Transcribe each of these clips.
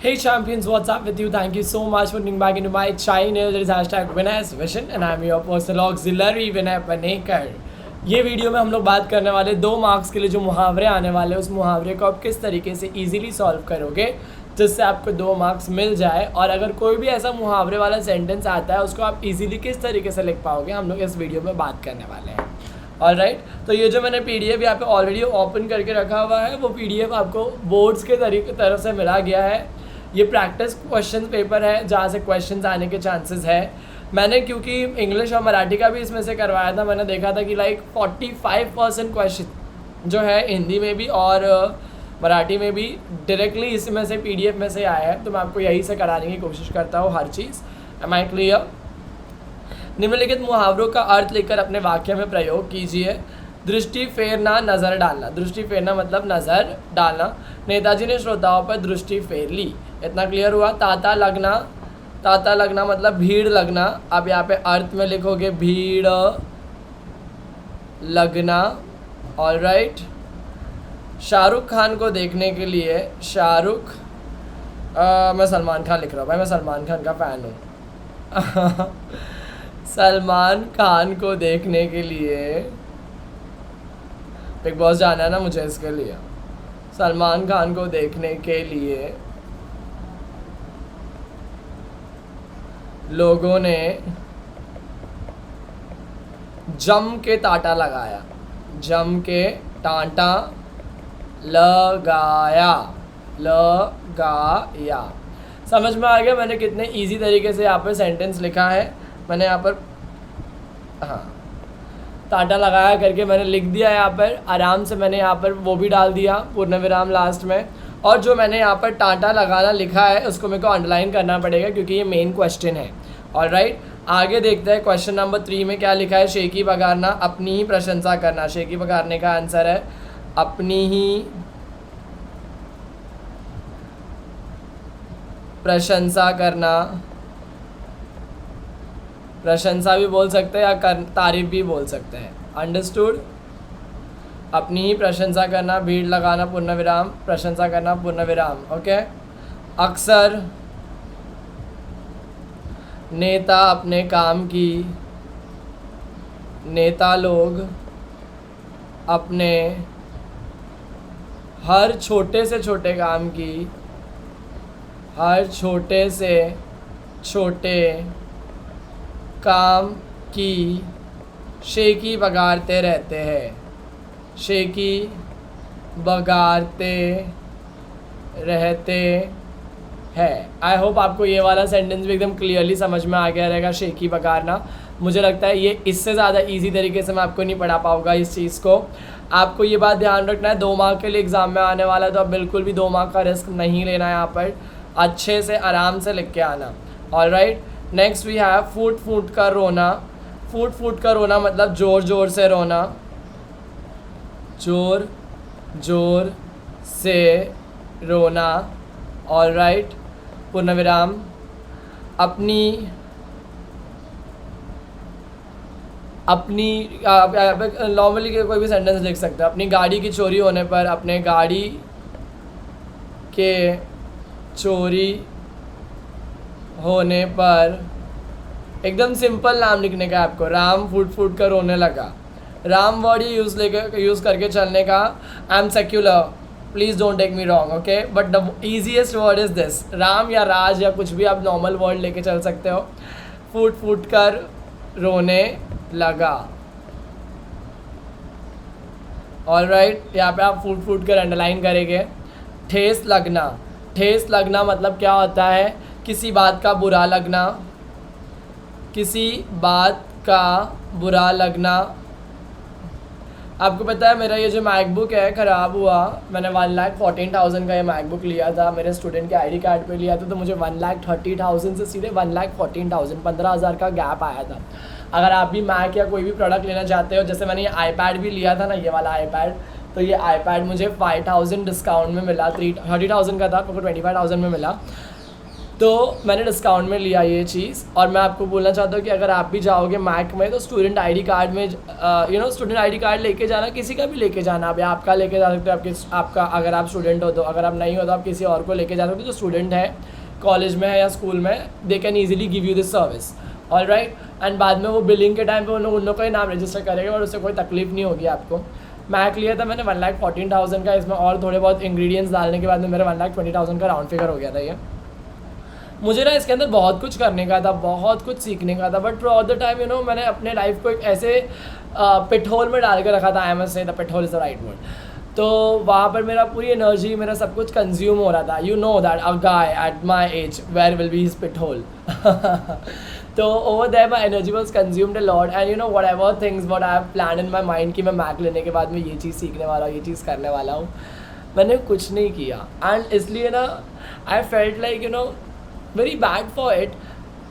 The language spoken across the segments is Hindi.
Hey champions, what's up with you? Thank you so much for tuning back into my channel. There is hashtag Vinay's Vision and I'm your personal auxiliary Vinay Panekar. ये वीडियो में हम लोग बात करने वाले 2 मार्क्स के लिए जो मुहावरे आने वाले हैं उस मुहावरे को आप किस तरीके से इजीली सॉल्व करोगे जिससे आपको 2 मार्क्स मिल जाए। और अगर कोई भी ऐसा मुहावरे वाला सेंटेंस आता है उसको आप इजीली किस तरीके से लिख पाओगे हम लोग इस वीडियो में बात करने वाले हैं। ऑलराइट, तो ये जो मैंने PDF यहाँ पे ऑलरेडी ओपन करके रखा हुआ है वो PDF आपको बोर्ड्स के तरफ से मिला गया है। ये प्रैक्टिस क्वेश्चन पेपर है जहाँ से क्वेश्चंस आने के चांसेस है। मैंने क्योंकि इंग्लिश और मराठी का भी इसमें से करवाया था, मैंने देखा था कि लाइक 45% क्वेश्चन जो है हिंदी में भी और मराठी में भी डायरेक्टली इसमें से PDF में से आया है, तो मैं आपको यही से कराने की कोशिश करता हूँ हर चीज़। M I clear? निम्नलिखित मुहावरों का अर्थ लेकर अपने वाक्य में प्रयोग कीजिए। दृष्टि फेरना, नज़र डालना। दृष्टि फेरना मतलब नज़र डालना। नेताजी ने श्रोताओं पर दृष्टि फेर ली। इतना क्लियर हुआ। तांता लगना, तांता लगना मतलब भीड़ लगना। आप यहाँ पे अर्थ में लिखोगे भीड़ लगना। ऑलराइट, शाहरुख खान को देखने के लिए मैं सलमान खान लिख रहा हूँ भाई, मैं सलमान खान का फ़ैन हूँ। सलमान खान को देखने के लिए बिग बॉस जाना है ना मुझे, इसके लिए सलमान खान को देखने के लिए लोगों ने जम के तांता लगाया। जम के तांता लगाया। समझ में आ गया मैंने कितने इजी तरीके से यहाँ पर सेंटेंस लिखा है। मैंने यहाँ पर तांता लगाया करके मैंने लिख दिया यहाँ पर। आराम से मैंने यहाँ पर वो भी डाल दिया पूर्ण विराम लास्ट में। और जो मैंने यहाँ पर तांता लगाना लिखा है उसको मेरे को अंडरलाइन करना पड़ेगा क्योंकि ये मेन क्वेश्चन है। ऑलराइट, आगे देखते हैं क्वेश्चन नंबर 3 में क्या लिखा है। शेखी बघारना, अपनी ही प्रशंसा करना। शेखी बघारने का आंसर है अपनी ही प्रशंसा करना। प्रशंसा भी बोल सकते हैं या तारीफ भी बोल सकते हैं। अंडरस्टूड? अपनी ही प्रशंसा करना, भीड़ लगाना, पूर्ण विराम, प्रशंसा करना, पूर्ण विराम। ओके। अक्सर नेता अपने काम की, नेता लोग अपने हर छोटे से छोटे काम की, हर छोटे से छोटे काम की शेखी बघारते रहते हैं। शेखी बघारते रहते हैं। आई होप आपको ये वाला सेंटेंस भी एकदम क्लियरली समझ में आ गया रहेगा। शेखी बघारना, मुझे लगता है ये इससे ज़्यादा इजी तरीके से मैं आपको नहीं पढ़ा पाऊँगा इस चीज़ को। आपको ये बात ध्यान रखना है 2 मार्क के लिए एग्ज़ाम में आने वाला है, तो आप बिल्कुल भी 2 मार्क का रिस्क नहीं लेना है। यहाँ पर अच्छे से आराम से लिख के आना। ऑलराइट, नेक्स्ट वी हैव फूट फूट कर रोना। फूट फूट कर रोना मतलब ज़ोर ज़ोर से रोना। ज़ोर ज़ोर से रोना। ऑलराइट, पूर्ण विराम। अपनी नॉर्मली कोई भी सेंटेंस लिख सकते हैं। अपनी गाड़ी की चोरी होने पर, अपने गाड़ी के चोरी होने पर एकदम सिंपल नाम लिखने का आपको। राम फूट फूट कर रोने लगा। राम वर्ड ही यूज़ करके चलने का। I am secular, please don't take me wrong, okay, but the easiest word is this. Ram या राज या कुछ भी आप नॉर्मल वर्ड लेके चल सकते हो। फूट फूट कर रोने लगा। ऑलराइट, यहाँ पे आप फूट फूट कर अंडरलाइन करेंगे। ठेस लगना। ठेस लगना मतलब क्या होता है? किसी बात का बुरा लगना। किसी बात का बुरा लगना। आपको पता है मेरा ये जो मैकबुक है ख़राब हुआ। मैंने 1,14,000 का ये मैकबुक लिया था, मेरे स्टूडेंट के ID कार्ड पे लिया था, तो मुझे 1,30,000 से सीधे 1,14,000 15,000 का गैप आया था। अगर आप भी मैक या कोई भी प्रोडक्ट लेना चाहते हो, जैसे मैंने ये iPad भी लिया था ना, ये वाला iPad, तो ये iPad मुझे 5,000 डिस्काउंट में मिला। 30,000 का था, आपको 25,000 में मिला। तो मैंने डिस्काउंट में लिया ये चीज़। और मैं आपको बोलना चाहता हूँ कि अगर आप भी जाओगे मैक में तो स्टूडेंट आईडी कार्ड में स्टूडेंट आईडी कार्ड लेके जाना, किसी का भी लेके जाना। आप या आपका लेके जा सकते हो, आपका अगर आप स्टूडेंट हो तो, अगर आप नहीं हो तो आप किसी और को लेके जा सकते हो जो स्टूडेंट है, कॉलेज में है या स्कूल में। They can easily give you this service, all right. And बाद में वो बिलिंग के टाइम पे उन लोगों का ही नाम रजिस्टर करेगा और उससे कोई तकलीफ नहीं होगी आपको। मैक लिया था मैंने 1,14,000 का। इसमें और थोड़े बहुत इंग्रेडिएंट्स डालने के बाद में मेरा 1,20,000 का राउंड फिगर हो गया था ये। मुझे ना इसके अंदर बहुत कुछ करने का था, बहुत कुछ सीखने का था, but through out the time मैंने अपने लाइफ को एक ऐसे पिटहोल में डाल के रखा था। I must say the pit hole is the right word. तो वहाँ पर मेरा पूरी एनर्जी, मेरा सब कुछ कंज्यूम हो रहा था। You know that a guy at my age where will be his pit hole. तो over there my energy was consumed a lot and whatever things what I have plan in my mind कि मैं मैक लेने के बाद में ये चीज़ सीखने वाला हूँ, ये चीज़ करने वाला हूँ, मैंने कुछ नहीं किया। एंड इसलिए ना I felt like very bad for it.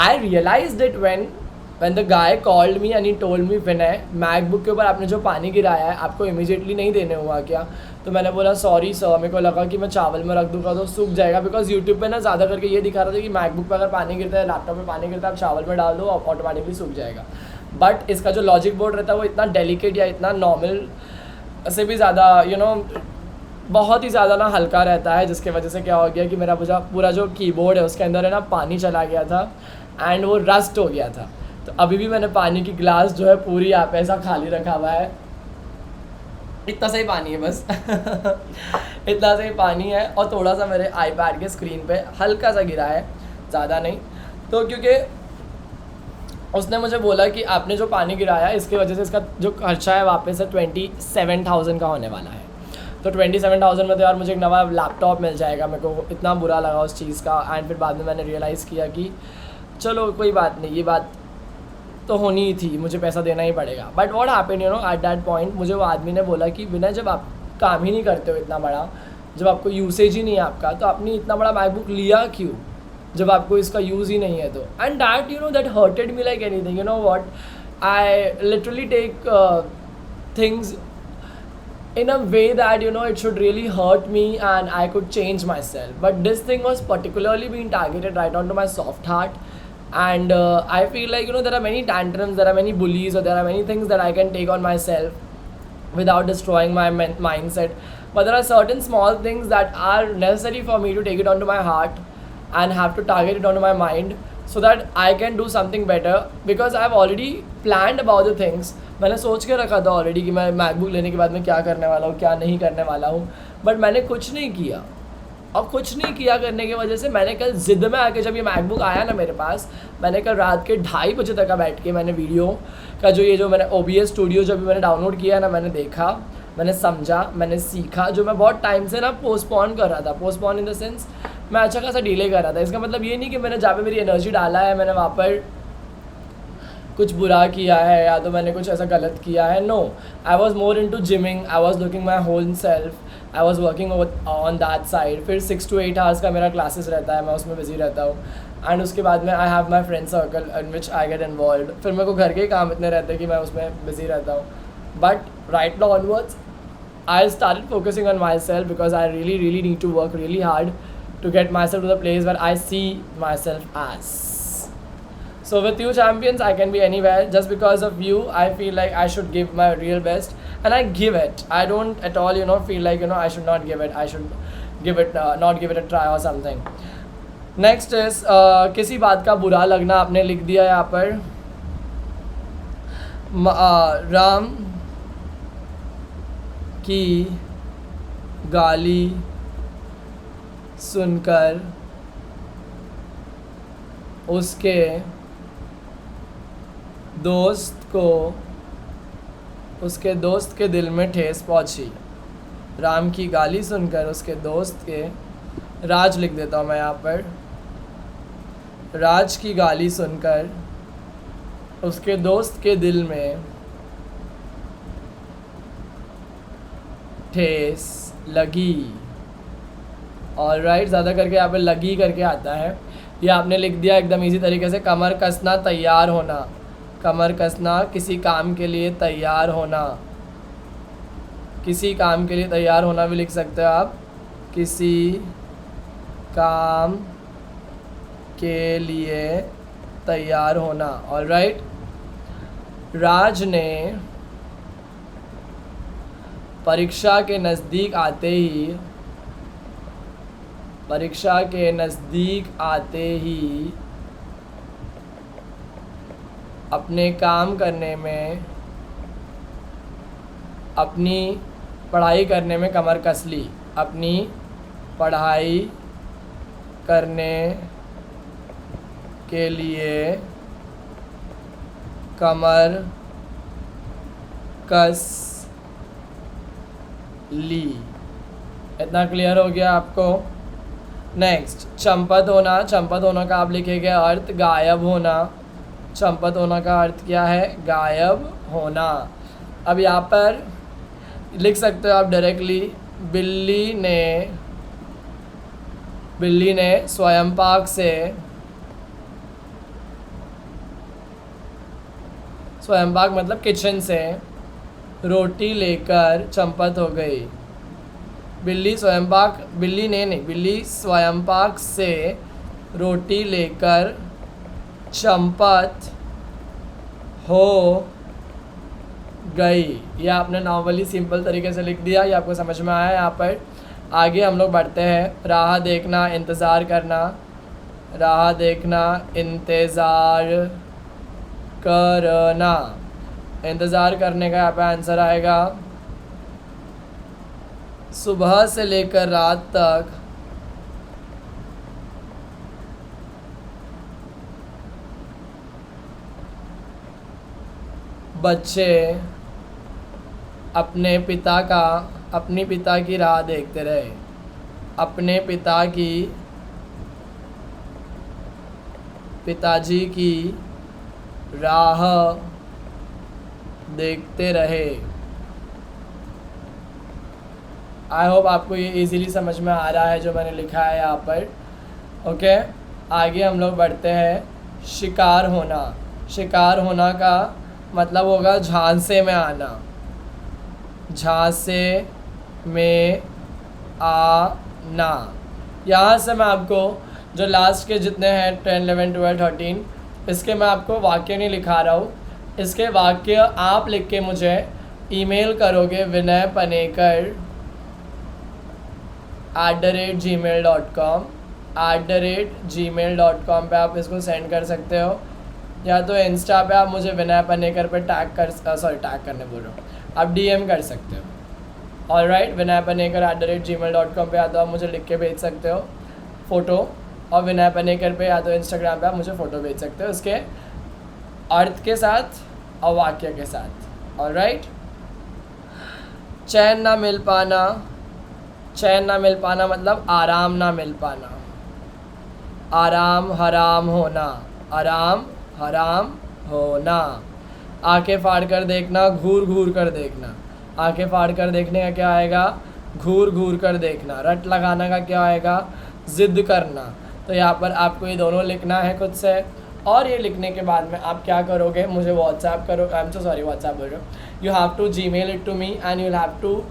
I realized it when the guy called me and he told me, Vinay MacBook के ऊपर आपने जो पानी गिराया है आपको इमीडिएटली नहीं देने हुआ क्या? तो मैंने बोला सॉरी सर, मेरे को लगा कि मैं चावल में रख दूँगा तो सूख जाएगा। बिकॉज यूट्यूब पे ना ज़्यादा करके ये दिखा रहा था कि मैकबुक पे अगर पानी गिरता है, लैपटॉप पे पानी गिरता है, आप चावल में डाल दो ऑटोमेटिकली सूख जाएगा। बट इसका जो लॉजिक बोर्ड रहता है वो इतना डेलिकेट या इतना नॉर्मल से भी ज़्यादा बहुत ही ज़्यादा ना हल्का रहता है, जिसकी वजह से क्या हो गया कि मेरा पूरा जो कीबोर्ड है उसके अंदर है ना पानी चला गया था एंड वो रस्ट हो गया था। तो अभी भी मैंने पानी की ग्लास जो है पूरी यहाँ पे ऐसा खाली रखा हुआ है। इतना सही पानी है बस। इतना सही पानी है और थोड़ा सा मेरे आईपैड के स्क्रीन पे हल्का सा गिरा है, ज़्यादा नहीं। तो क्योंकि उसने मुझे बोला कि आपने जो पानी गिराया इसकी वजह से इसका जो खर्चा है वापस से 27,000 का होने वाला है। तो 27,000 में तो यार मुझे एक नवा लैपटॉप मिल जाएगा। मेरे को इतना बुरा लगा उस चीज़ का। एंड फिर बाद में मैंने रियलाइज़ किया कि चलो कोई बात नहीं, ये बात तो होनी ही थी, मुझे पैसा देना ही पड़ेगा। But what happened at that point, मुझे वो आदमी ने बोला कि विनय जब आप काम ही नहीं करते हो इतना बड़ा, जब आपको यूसेज ही नहीं है आपका, तो आपने इतना बड़ा मैकबुक लिया क्यों जब आपको इसका यूज़ ही नहीं है? तो and that that hurted me like anything. What, I literally take things in a way that it should really hurt me and I could change myself, but this thing was particularly being targeted right onto my soft heart. And I feel like there are many tantrums, there are many bullies, or there are many things that I can take on myself without destroying my mindset, but there are certain small things that are necessary for me to take it onto my heart and have to target it onto my mind so that I can do something better, because I have already planned about the things. मैंने सोच के रखा था ऑलरेडी कि मैं मैकबुक लेने के बाद में क्या करने वाला हूँ, क्या नहीं करने वाला हूँ, बट मैंने कुछ नहीं किया। और कुछ नहीं किया करने की वजह से मैंने कल ज़िद में आके जब ये मैकबुक आया ना मेरे पास, मैंने कल रात के 2:30 बजे तक बैठ के मैंने वीडियो का जो मैंने OBS स्टूडियो जब भी मैंने डाउनलोड किया ना, मैंने देखा, मैंने समझा, मैंने सीखा, जो मैं बहुत टाइम से ना पोस्टपोन कर रहा था। पोस्टपोन इन द सेंस मैं अच्छा खासा डिले कर रहा था। इसका मतलब ये नहीं कि मैंने जहाँ पे मेरी एनर्जी डाला है मैंने वहाँ पर कुछ बुरा किया है या तो मैंने कुछ ऐसा गलत किया है। No, I was more into gymming, I was looking my whole self, I was working on that side. फिर 6 to 8 आवर्स का मेरा क्लासेस रहता है, मैं उसमें बिजी रहता हूँ। एंड उसके बाद में I have my friend circle in which I get involve. फिर मेरे को घर के काम इतने रहते हैं कि मैं उसमें बिजी रहता हूँ। But right now onwards I started focusing on myself, because I really need to work really hard to get myself to the place where I see myself as. So with you champions, I can be anywhere. Just because of you, I feel like I should give my real best, and I give it. I don't at all feel like I should not give it. I should give it not give it a try or something. Next is किसी बात का बुरा लगना। आपने लिख दिया यहाँ पर राम की गाली सुनकर उसके दोस्त के दिल में ठेस पहुंची। राम की गाली सुनकर उसके दोस्त के, राज लिख देता हूँ मैं यहाँ पर, राज की गाली सुनकर उसके दोस्त के दिल में ठेस लगी। ऑल राइट, ज़्यादा करके यहाँ पे लगी करके आता है। ये आपने लिख दिया एकदम इजी तरीके से, कमर कसना तैयार होना। कमर कसना, किसी काम के लिए तैयार होना। किसी काम के लिए तैयार होना भी लिख सकते हो आप, किसी काम के लिए तैयार होना। ऑलराइट। राज ने परीक्षा के नज़दीक आते ही अपने काम करने में, अपनी पढ़ाई करने में कमर कस ली। अपनी पढ़ाई करने के लिए कमर कस ली। इतना क्लियर हो गया आपको? नेक्स्ट, चंपत होना। चंपत होना का आप लिखेंगे अर्थ गायब होना। चंपत होना का अर्थ क्या है? गायब होना। अब यहाँ पर लिख सकते हो आप डायरेक्टली, बिल्ली ने स्वयंपाक से, स्वयंपाक मतलब किचन से, रोटी लेकर चंपत हो गई। बिल्ली स्वयंपाक से रोटी लेकर चंपत हो गई। ये आपने नॉर्मली सिंपल तरीके से लिख दिया। ये आपको समझ में आया? यहाँ पर आगे हम लोग बढ़ते हैं। राह देखना, इंतज़ार करना। राह देखना, इंतज़ार करना। इंतज़ार करने का यहाँ पे आंसर आएगा सुबह से लेकर रात तक बच्चे अपनी पिता की राह देखते रहे। पिताजी की राह देखते रहे। आई होप आपको ये इजीली समझ में आ रहा है जो मैंने लिखा है यहाँ पर। ओके, आगे हम लोग बढ़ते हैं। शिकार होना। शिकार होना का मतलब होगा झांसे में आना। झांसे में आना। यहाँ से मैं आपको जो लास्ट के जितने हैं 10, 11, 12, 13, इसके मैं आपको वाक्य नहीं लिखा रहा हूँ। इसके वाक्य आप लिख के मुझे ईमेल करोगे vinaypanekkar@gmail.com @gmail.com पे आप इसको सेंड कर सकते हो, या तो इंस्टा पे आप मुझे विनय पनेकर पे टैग करने बोल रहा हूँ, आप डीएम कर सकते हो। ऑलराइट, विनय पनेकर @gmail.com पे या तो आप मुझे लिख के भेज सकते हो फ़ोटो, और विनय पनेकर पे या तो इंस्टाग्राम पे आप मुझे फ़ोटो भेज सकते हो उसके अर्थ के साथ और वाक्य के साथ। ऑलराइट। चैन ना मिल पाना। चैन ना मिल पाना मतलब आराम ना मिल पाना। आराम हराम होना। आराम हराम होना। आंखें फाड़ कर देखना, घूर घूर कर देखना। आंखें फाड़ कर देखने का क्या आएगा? घूर घूर कर देखना। रट लगाना का क्या आएगा? ज़िद करना। तो यहाँ पर आपको ये दोनों लिखना है खुद से, और ये लिखने के बाद में आप क्या करोगे? मुझे व्हाट्सएप करो। I am so sorry, WhatsApp बोल रहा हूँ। You have to Gmail it to me and you have to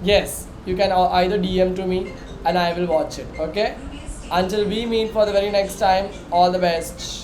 yes, you can either DM to me and I will watch it. Okay, until we meet for the very next time, all the best.